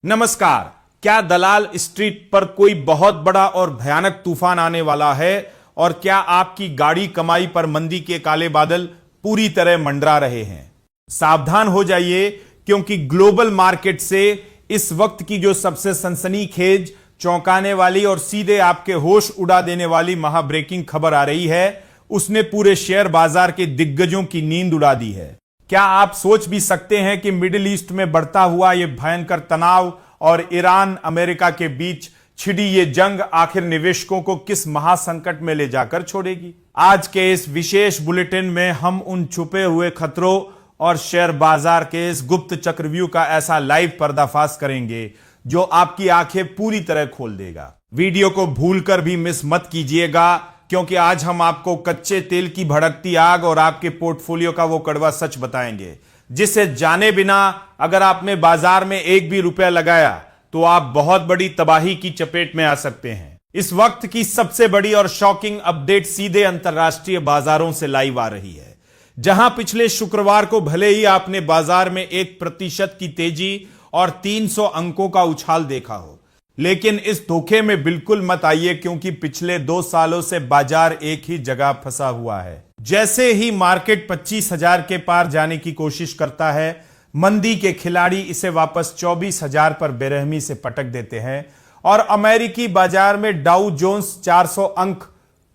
नमस्कार। क्या दलाल स्ट्रीट पर कोई बहुत बड़ा और भयानक तूफान आने वाला है? और क्या आपकी गाड़ी कमाई पर मंदी के काले बादल पूरी तरह मंडरा रहे हैं? सावधान हो जाइए, क्योंकि ग्लोबल मार्केट से इस वक्त की जो सबसे सनसनीखेज, चौंकाने वाली और सीधे आपके होश उड़ा देने वाली महाब्रेकिंग खबर आ रही है, उसने पूरे शेयर बाजार के दिग्गजों की नींद उड़ा दी है। क्या आप सोच भी सकते हैं कि मिडिल ईस्ट में बढ़ता हुआ यह भयंकर तनाव और ईरान अमेरिका के बीच छिड़ी ये जंग आखिर निवेशकों को किस महासंकट में ले जाकर छोड़ेगी? आज के इस विशेष बुलेटिन में हम उन छुपे हुए खतरों और शेयर बाजार के इस गुप्त चक्रव्यूह का ऐसा लाइव पर्दाफाश करेंगे जो आपकी आंखें पूरी तरह खोल देगा। वीडियो को भूलकर भी मिस मत कीजिएगा, क्योंकि आज हम आपको कच्चे तेल की भड़कती आग और आपके पोर्टफोलियो का वो कड़वा सच बताएंगे, जिसे जाने बिना अगर आपने बाजार में एक भी रुपया लगाया तो आप बहुत बड़ी तबाही की चपेट में आ सकते हैं। इस वक्त की सबसे बड़ी और शॉकिंग अपडेट सीधे अंतरराष्ट्रीय बाजारों से लाइव आ रही है, जहां पिछले शुक्रवार को भले ही आपने बाजार में 1% की तेजी और 300 अंकों का उछाल देखा हो, लेकिन इस धोखे में बिल्कुल मत आइए, क्योंकि पिछले 2 सालों से बाजार एक ही जगह फंसा हुआ है। जैसे ही मार्केट 25,000 के पार जाने की कोशिश करता है, मंदी के खिलाड़ी इसे वापस 24,000 पर बेरहमी से पटक देते हैं और अमेरिकी बाजार में डाउ जोन्स 400 अंक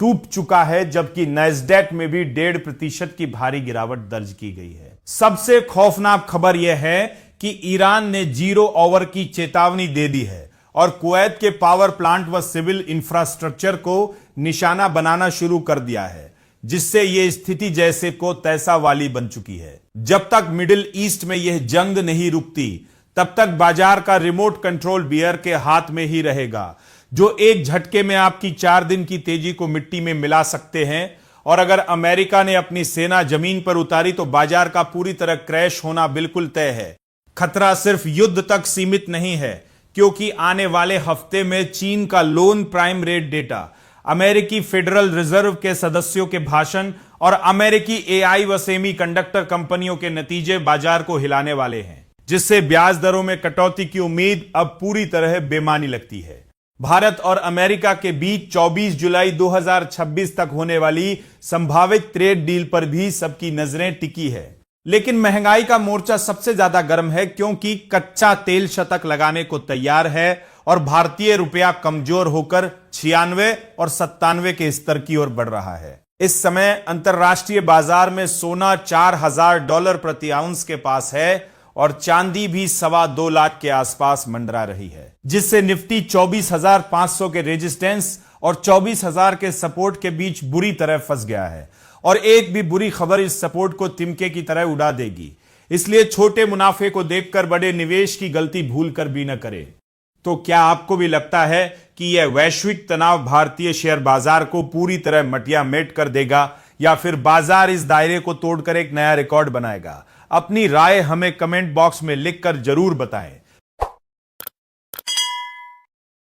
टूट चुका है, जबकि नैस्डैक में भी 1.5% की भारी गिरावट दर्ज की गई है। सबसे खौफनाक खबर यह है कि ईरान ने 0 ओवर की चेतावनी दे दी है और कुवैत के पावर प्लांट व सिविल इंफ्रास्ट्रक्चर को निशाना बनाना शुरू कर दिया है, जिससे यह स्थिति जैसे को तैसा वाली बन चुकी है। जब तक मिडिल ईस्ट में यह जंग नहीं रुकती, तब तक बाजार का रिमोट कंट्रोल बियर के हाथ में ही रहेगा, जो एक झटके में आपकी 4 दिन की तेजी को मिट्टी में मिला सकते हैं। और अगर अमेरिका ने अपनी सेना जमीन पर उतारी तो बाजार का पूरी तरह क्रैश होना बिल्कुल तय है। खतरा सिर्फ युद्ध तक सीमित नहीं है, क्योंकि आने वाले हफ्ते में चीन का लोन प्राइम रेट डेटा, अमेरिकी फेडरल रिजर्व के सदस्यों के भाषण और अमेरिकी एआई व सेमीकंडक्टर कंपनियों के नतीजे बाजार को हिलाने वाले हैं, जिससे ब्याज दरों में कटौती की उम्मीद अब पूरी तरह बेमानी लगती है। भारत और अमेरिका के बीच 24 जुलाई 2026 तक होने वाली संभावित ट्रेड डील पर भी सबकी नजरें टिकी है। लेकिन महंगाई का मोर्चा सबसे ज्यादा गर्म है, क्योंकि कच्चा तेल शतक लगाने को तैयार है और भारतीय रुपया कमजोर होकर 96 और 97 के स्तर की ओर बढ़ रहा है। इस समय अंतरराष्ट्रीय बाजार में सोना $4,000 प्रति आउंस के पास है और चांदी भी 2.25 लाख के आसपास मंडरा रही है, जिससे निफ्टी 24,500 के रेजिस्टेंस और 24,000 के सपोर्ट के बीच बुरी तरह फंस गया है। और एक भी बुरी खबर इस सपोर्ट को तिनके की तरह उड़ा देगी। इसलिए छोटे मुनाफे को देखकर बड़े निवेश की गलती भूल कर भी न करें। तो क्या आपको भी लगता है कि यह वैश्विक तनाव भारतीय शेयर बाजार को पूरी तरह मटिया मेट कर देगा, या फिर बाजार इस दायरे को तोड़कर एक नया रिकॉर्ड बनाएगा? अपनी राय हमें कमेंट बॉक्स में लिखकर जरूर बताएं।